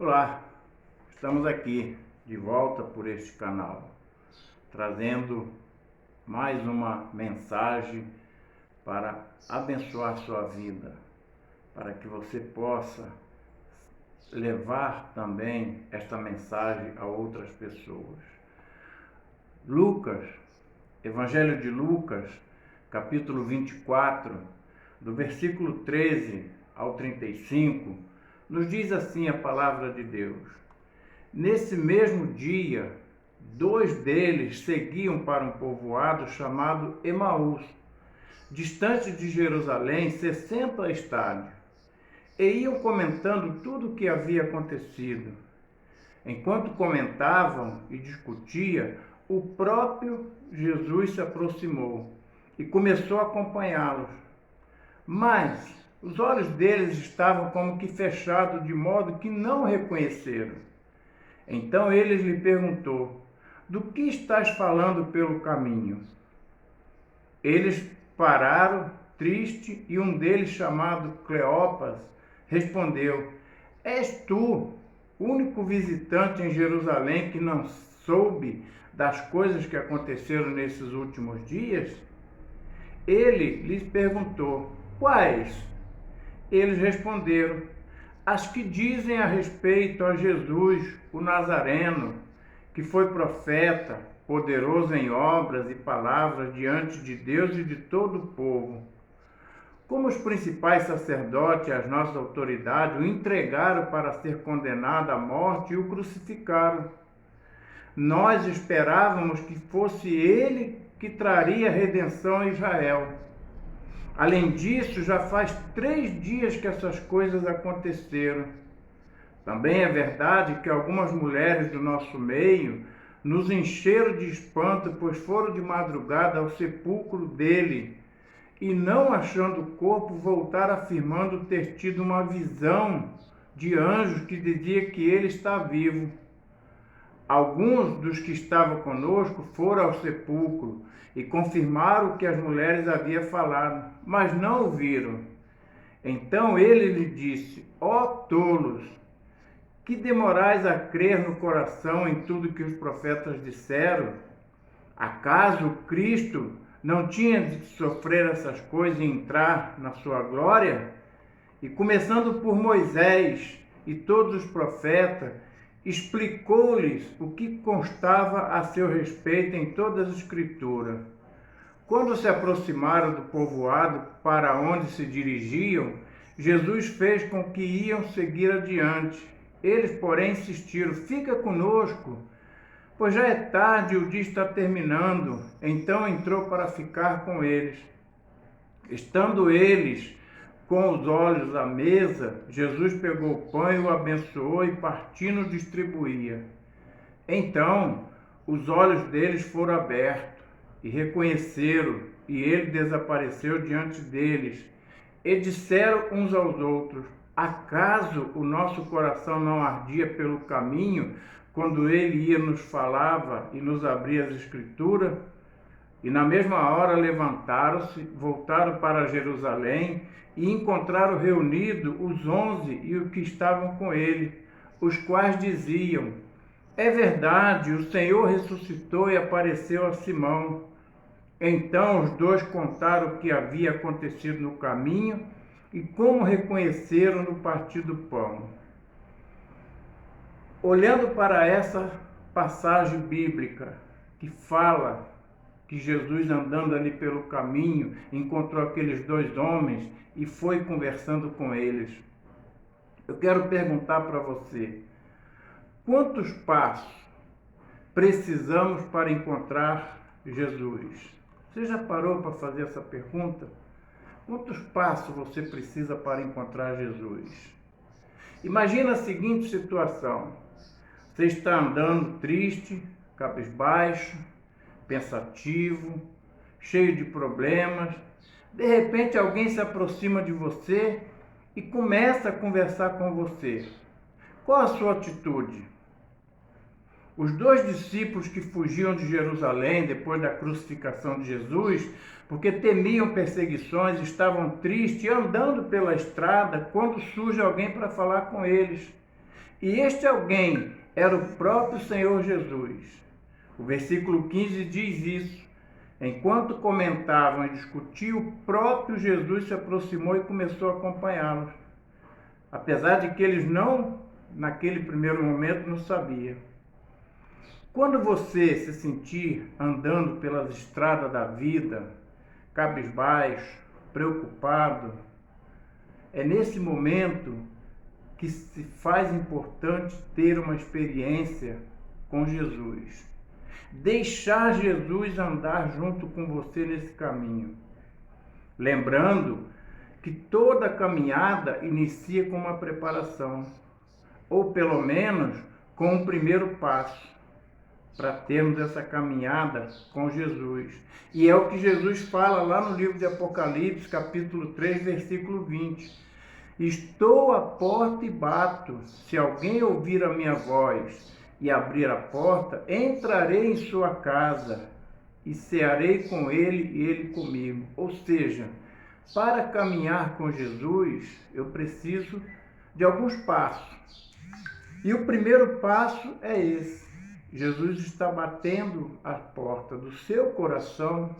Olá, estamos aqui de volta por este canal, trazendo mais uma mensagem para abençoar sua vida, para que você possa levar também esta mensagem a outras pessoas. Lucas, Evangelho de Lucas, capítulo 24, do versículo 13 ao 35, nos diz assim a palavra de Deus: Nesse mesmo dia, 2 deles seguiam para um povoado chamado Emaús, distante de Jerusalém 60 estádios, e iam comentando tudo o que havia acontecido. Enquanto comentavam e discutiam, o próprio Jesus se aproximou e começou a acompanhá-los. Mas os olhos deles estavam como que fechados, de modo que não o reconheceram. Então ele lhe perguntou: Do que estás falando pelo caminho? Eles pararam, triste, e um deles, chamado Cleopas, respondeu: És tu, único visitante em Jerusalém que não soube das coisas que aconteceram nesses últimos dias? Ele lhes perguntou: Quais? Eles responderam: As que dizem a respeito a Jesus, o Nazareno, que foi profeta, poderoso em obras e palavras diante de Deus e de todo o povo. Como os principais sacerdotes e as nossas autoridades o entregaram para ser condenado à morte e o crucificaram. Nós esperávamos que fosse ele que traria redenção a Israel. Além disso, já faz 3 dias que essas coisas aconteceram. Também é verdade que algumas mulheres do nosso meio nos encheram de espanto, pois foram de madrugada ao sepulcro dele e, não achando o corpo, voltaram afirmando ter tido uma visão de anjos que dizia que ele está vivo. Alguns dos que estavam conosco foram ao sepulcro e confirmaram o que as mulheres haviam falado, mas não o viram. Então ele lhe disse: Ó tolos, que demorais a crer no coração em tudo que os profetas disseram? Acaso o Cristo não tinha de sofrer essas coisas e entrar na sua glória? E começando por Moisés e todos os profetas, explicou-lhes o que constava a seu respeito em todas as Escrituras. Quando se aproximaram do povoado para onde se dirigiam, Jesus fez com que iam seguir adiante. Eles, porém, insistiram: Fica conosco, pois já é tarde e o dia está terminando. Então entrou para ficar com eles. Estando eles com os olhos à mesa, Jesus pegou o pão e o abençoou e, partindo, distribuía. Então os olhos deles foram abertos e reconheceram, e ele desapareceu diante deles. E disseram uns aos outros: Acaso o nosso coração não ardia pelo caminho, quando ele ia nos falava e nos abria as Escrituras? E na mesma hora levantaram-se, voltaram para Jerusalém e encontraram reunidos os 11 e os que estavam com ele, os quais diziam: É verdade, o Senhor ressuscitou e apareceu a Simão. Então os 2 contaram o que havia acontecido no caminho e como reconheceram no partir do pão. Olhando para essa passagem bíblica que fala que Jesus, andando ali pelo caminho, encontrou aqueles 2 homens e foi conversando com eles, eu quero perguntar para você: quantos passos precisamos para encontrar Jesus? Você já parou para fazer essa pergunta? Quantos passos você precisa para encontrar Jesus? Imagina a seguinte situação: você está andando triste, cabisbaixo, pensativo, cheio de problemas. De repente alguém se aproxima de você e começa a conversar com você. Qual a sua atitude? Os 2 discípulos que fugiam de Jerusalém depois da crucificação de Jesus, porque temiam perseguições, estavam tristes, andando pela estrada, quando surge alguém para falar com eles. E este alguém era o próprio Senhor Jesus. O versículo 15 diz isso. Enquanto comentavam e discutiam, o próprio Jesus se aproximou e começou a acompanhá-los. Apesar de que eles não, naquele primeiro momento, não sabiam. Quando você se sentir andando pelas estradas da vida, cabisbaixo, preocupado, é nesse momento que se faz importante ter uma experiência com Jesus. Deixar Jesus andar junto com você nesse caminho. Lembrando que toda caminhada inicia com uma preparação, ou pelo menos com um primeiro passo, para termos essa caminhada com Jesus. E é o que Jesus fala lá no livro de Apocalipse, capítulo 3, versículo 20. Estou à porta e bato. Se alguém ouvir a minha voz e abrir a porta, entrarei em sua casa e cearei com ele e ele comigo. Ou seja, para caminhar com Jesus, eu preciso de alguns passos. E o primeiro passo é esse. Jesus está batendo a porta do seu coração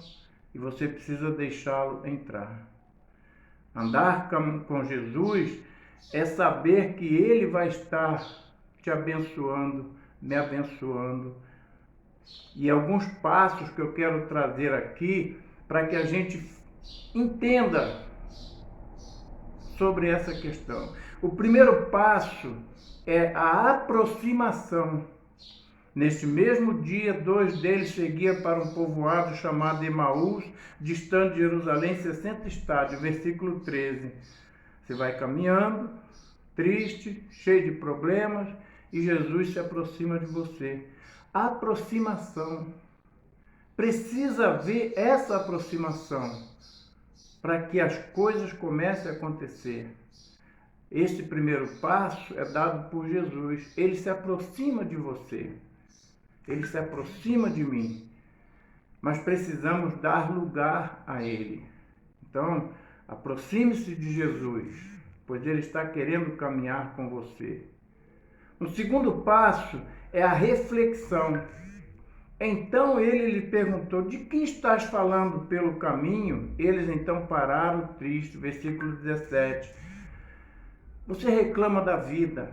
e você precisa deixá-lo entrar. Andar com Jesus é saber que Ele vai estar te abençoando, me abençoando. E alguns passos que eu quero trazer aqui para que a gente entenda sobre essa questão. O primeiro passo é a aproximação. Neste mesmo dia, 2 deles seguiam para um povoado chamado Emaús, distante de Jerusalém, 60 estádios, versículo 13. Você vai caminhando, triste, cheio de problemas, e Jesus se aproxima de você. Aproximação. Precisa haver essa aproximação para que as coisas comecem a acontecer. Este primeiro passo é dado por Jesus. Ele se aproxima de você. Ele se aproxima de mim, mas precisamos dar lugar a Ele. Então, aproxime-se de Jesus, pois Ele está querendo caminhar com você. O segundo passo é a reflexão. Então ele lhe perguntou, de que estás falando pelo caminho? Eles então pararam tristes, versículo 17. Você reclama da vida,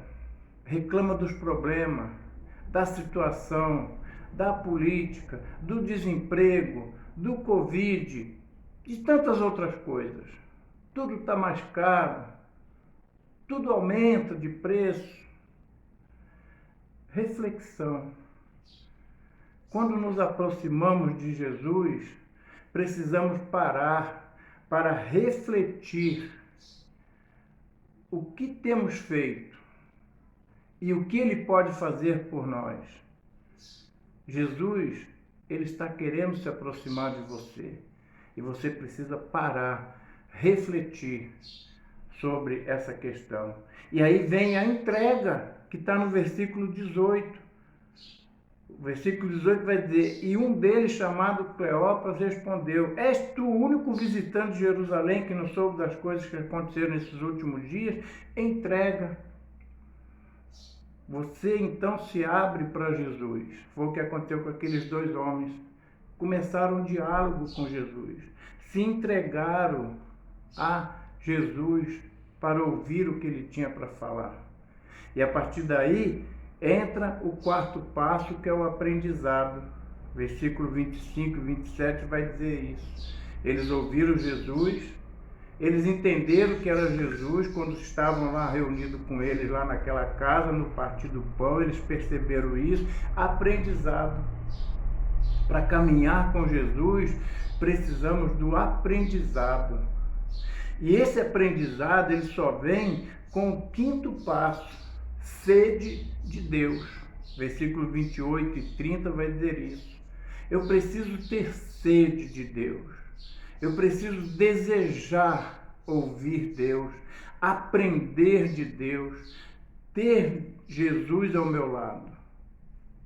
reclama dos problemas, da situação, da política, do desemprego, do Covid, de tantas outras coisas. Tudo está mais caro, tudo aumenta de preço. Reflexão. Quando nos aproximamos de Jesus, precisamos parar para refletir o que temos feito e o que Ele pode fazer por nós. Jesus, Ele está querendo se aproximar de você e você precisa parar, refletir sobre essa questão. E aí vem a entrega, que está no versículo 18. O versículo 18 vai dizer, e um deles, chamado Cleopas, respondeu, és tu o único visitante de Jerusalém que não soube das coisas que aconteceram nesses últimos dias? Entrega. Você então se abre para Jesus. Foi o que aconteceu com aqueles 2 homens. Começaram um diálogo com Jesus. Se entregaram a Jesus para ouvir o que ele tinha para falar. E a partir daí, entra o quarto passo, que é o aprendizado. Versículo 25 e 27 vai dizer isso. Eles ouviram Jesus, eles entenderam que era Jesus quando estavam lá reunidos com eles, lá naquela casa, no partir do pão, eles perceberam isso. Aprendizado. Para caminhar com Jesus, precisamos do aprendizado. E esse aprendizado, ele só vem com o quinto passo, sede de Deus. Versículo 28 e 30 vai dizer isso. Eu preciso ter sede de Deus. Eu preciso desejar ouvir Deus, aprender de Deus, ter Jesus ao meu lado,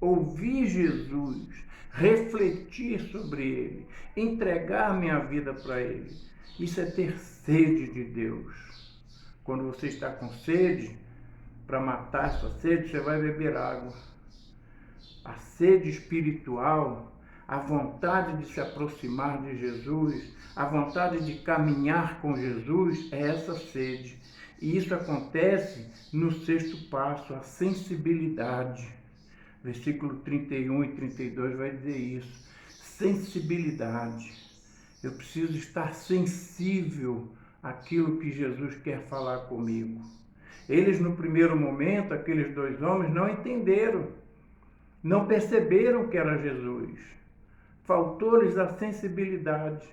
ouvir Jesus, refletir sobre Ele, entregar minha vida para Ele. Isso é ter sede de Deus. Quando você está com sede, para matar essa sede, você vai beber água. A sede espiritual, a vontade de se aproximar de Jesus, a vontade de caminhar com Jesus é essa sede. E isso acontece no sexto passo, a sensibilidade. Versículo 31 e 32 vai dizer isso. Sensibilidade. Eu preciso estar sensível àquilo que Jesus quer falar comigo. Eles, no primeiro momento, aqueles dois homens, não entenderam, não perceberam que era Jesus. Faltou-lhes a sensibilidade.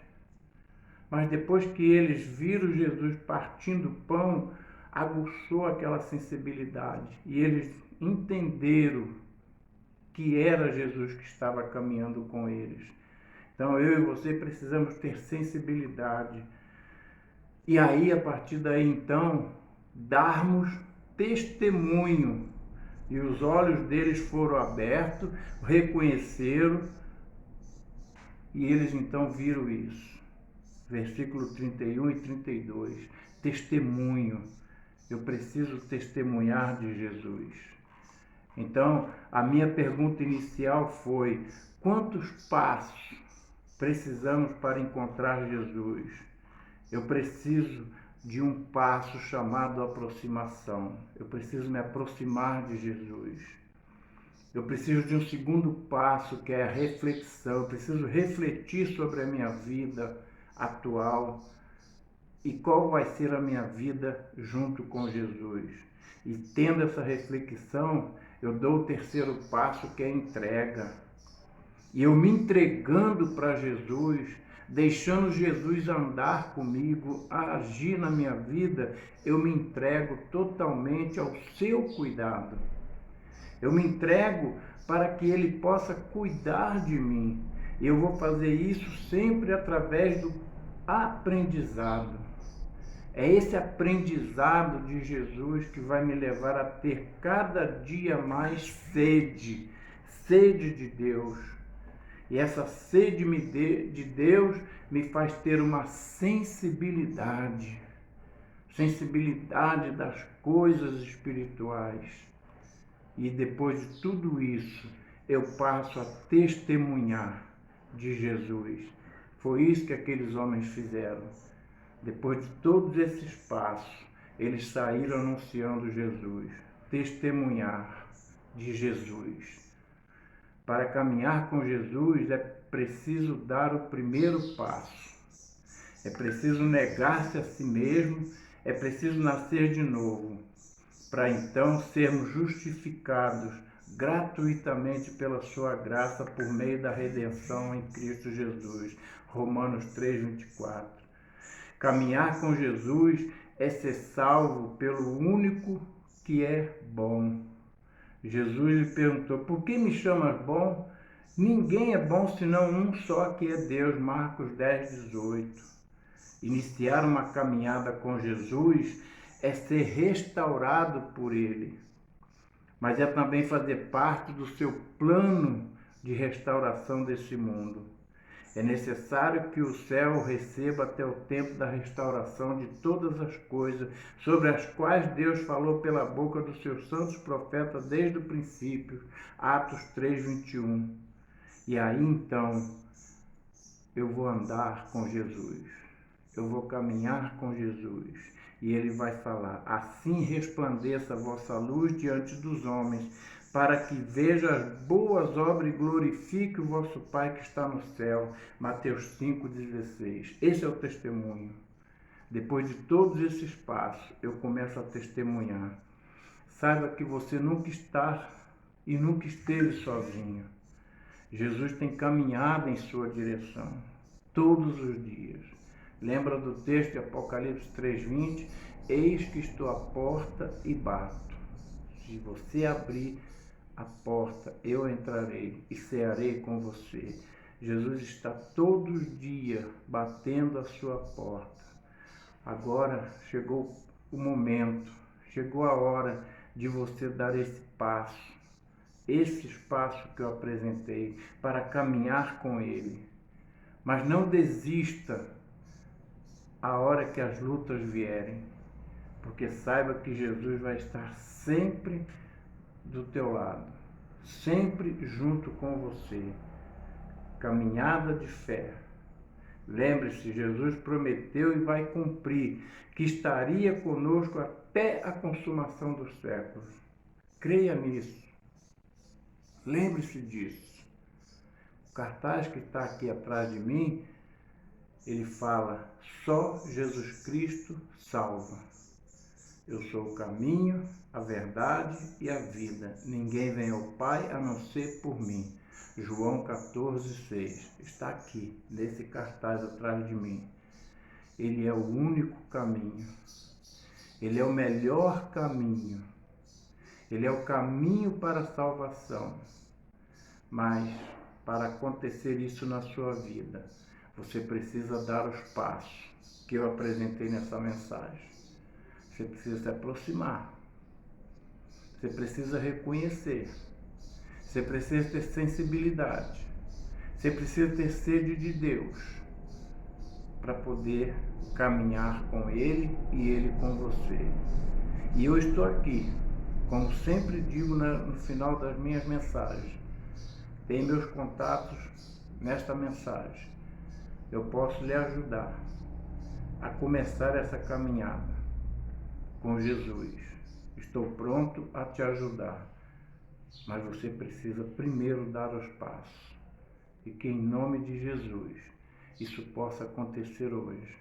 Mas depois que eles viram Jesus partindo o pão, aguçou aquela sensibilidade. E eles entenderam que era Jesus que estava caminhando com eles. Então eu e você precisamos ter sensibilidade. E aí, a partir daí, então, darmos testemunho. E os olhos deles foram abertos, reconheceram, e eles então viram isso. Versículo 31 e 32. Testemunho. Eu preciso testemunhar de Jesus. Então, a minha pergunta inicial foi: quantos passos precisamos para encontrar Jesus? Eu preciso de um passo chamado aproximação. Eu preciso me aproximar de Jesus. Eu preciso de um segundo passo, que é a reflexão. Eu preciso refletir sobre a minha vida atual e qual vai ser a minha vida junto com Jesus. E tendo essa reflexão, eu dou o terceiro passo, que é a entrega. E eu me entregando para Jesus, deixando Jesus andar comigo, agir na minha vida, eu me entrego totalmente ao seu cuidado. Eu me entrego para que Ele possa cuidar de mim. E eu vou fazer isso sempre através do aprendizado. É esse aprendizado de Jesus que vai me levar a ter cada dia mais sede de Deus. E essa sede de Deus me faz ter uma sensibilidade das coisas espirituais. E depois de tudo isso, eu passo a testemunhar de Jesus. Foi isso que aqueles homens fizeram. Depois de todos esses passos, eles saíram anunciando Jesus. Testemunhar de Jesus. Para caminhar com Jesus é preciso dar o primeiro passo. É preciso negar-se a si mesmo, é preciso nascer de novo, para então sermos justificados gratuitamente pela sua graça por meio da redenção em Cristo Jesus. Romanos 3, 24. Caminhar com Jesus é ser salvo pelo único que é bom. Jesus lhe perguntou: por que me chamas bom? Ninguém é bom senão um só, que é Deus. Marcos 10, 18. Iniciar uma caminhada com Jesus é ser restaurado por Ele, mas é também fazer parte do seu plano de restauração desse mundo. É necessário que o céu o receba até o tempo da restauração de todas as coisas, sobre as quais Deus falou pela boca dos seus santos profetas desde o princípio. Atos 3, 21. E aí então eu vou andar com Jesus, eu vou caminhar com Jesus, e Ele vai falar: assim resplandeça a vossa luz diante dos homens, para que vejam as boas obras e glorifique o vosso Pai que está no céu. Mateus 5,16. Esse é o testemunho. Depois de todos esses passos, eu começo a testemunhar. Saiba que você nunca está e nunca esteve sozinho. Jesus tem caminhado em sua direção, todos os dias. Lembra do texto de Apocalipse 3,20? Eis que estou à porta e bato. Se você abrir a porta, eu entrarei e cearei com você. Jesus está todos os dias batendo a sua porta. Agora chegou o momento, chegou a hora de você dar esse passo que eu apresentei, para caminhar com Ele. Mas não desista a hora que as lutas vierem. porque saiba que Jesus vai estar sempre do teu lado, sempre junto com você. Caminhada de fé. Lembre-se, Jesus prometeu e vai cumprir que estaria conosco até a consumação dos séculos. Creia nisso. Lembre-se disso. O cartaz que está aqui atrás de mim, ele fala: só Jesus Cristo salva. Eu sou o caminho, a verdade e a vida. Ninguém vem ao Pai a não ser por mim. João 14,6. Está aqui, nesse cartaz atrás de mim. Ele é o único caminho. Ele é o melhor caminho. Ele é o caminho para a salvação. Mas, para acontecer isso na sua vida, você precisa dar os passos que eu apresentei nessa mensagem. Você precisa se aproximar. Você precisa reconhecer. Você precisa ter sensibilidade. Você precisa ter sede de Deus para poder caminhar com Ele e Ele com você. E eu estou aqui, como sempre digo no final das minhas mensagens. Tem meus contatos nesta mensagem. Eu posso lhe ajudar a começar essa caminhada com Jesus. Estou pronto a te ajudar. Mas você precisa primeiro dar os passos. E que em nome de Jesus isso possa acontecer hoje.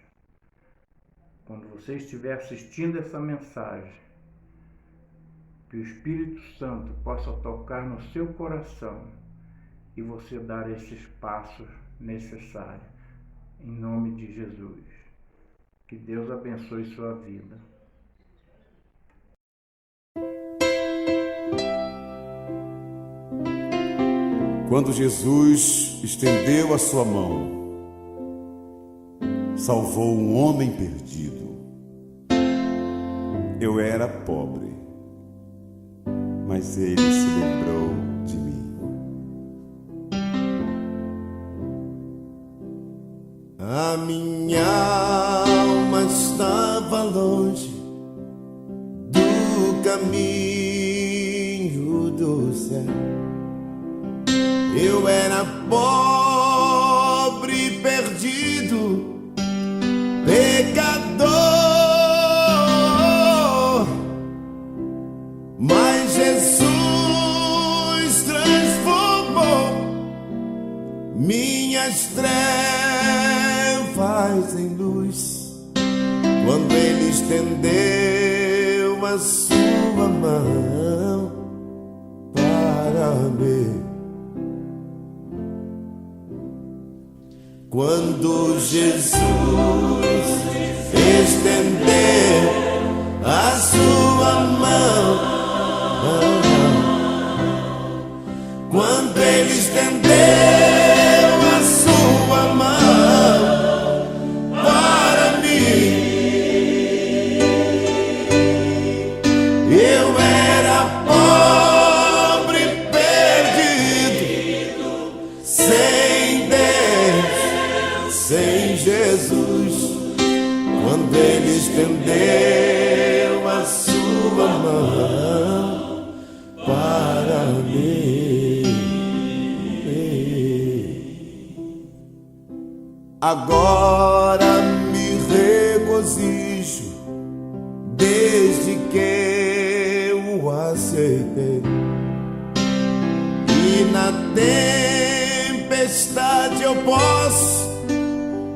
Quando você estiver assistindo essa mensagem, que o Espírito Santo possa tocar no seu coração e você dar esses passos necessários. Em nome de Jesus. Que Deus abençoe sua vida. Quando Jesus estendeu a sua mão, salvou um homem perdido. Eu era pobre, mas ele se lembrou de mim. A minha alma estava longe do caminho do céu. Eu era pobre, perdido, pecador, mas Jesus transformou minhas trevas em luz, quando Ele estendeu a sua mão para mim. Quando Jesus estender a sua mão, quando Ele estendeu a sua mão para mim, eu era pobre, perdido, sem Deus, sem Jesus. Quando Ele estendeu a sua mão para mim, agora me regozijo desde que eu aceitei, e na tempestade eu posso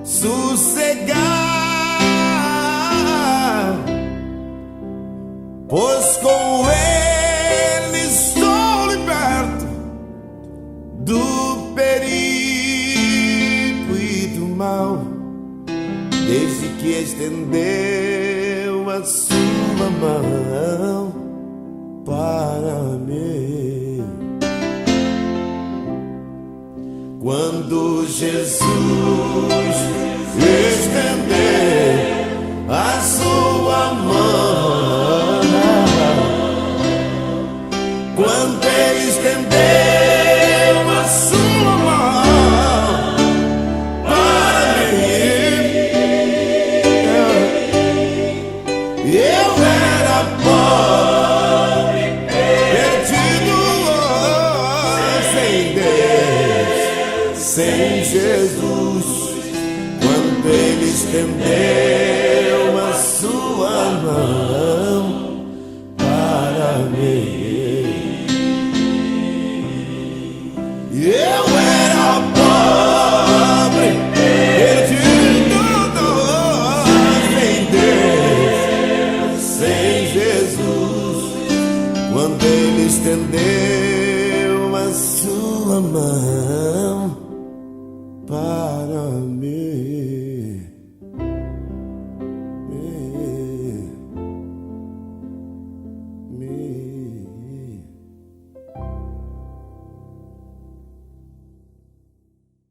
sossegar, pois com Ele estou liberto do perigo e do mal, desde que estendeu a sua mão para mim. Quando Jesus estender a sua mão, quando Ele estendeu a sua mão para mim, eu estendeu a sua mão para mim. Eu era pobre, perdido, sem Deus, sem Jesus, quando Ele estendeu a sua mão para mim.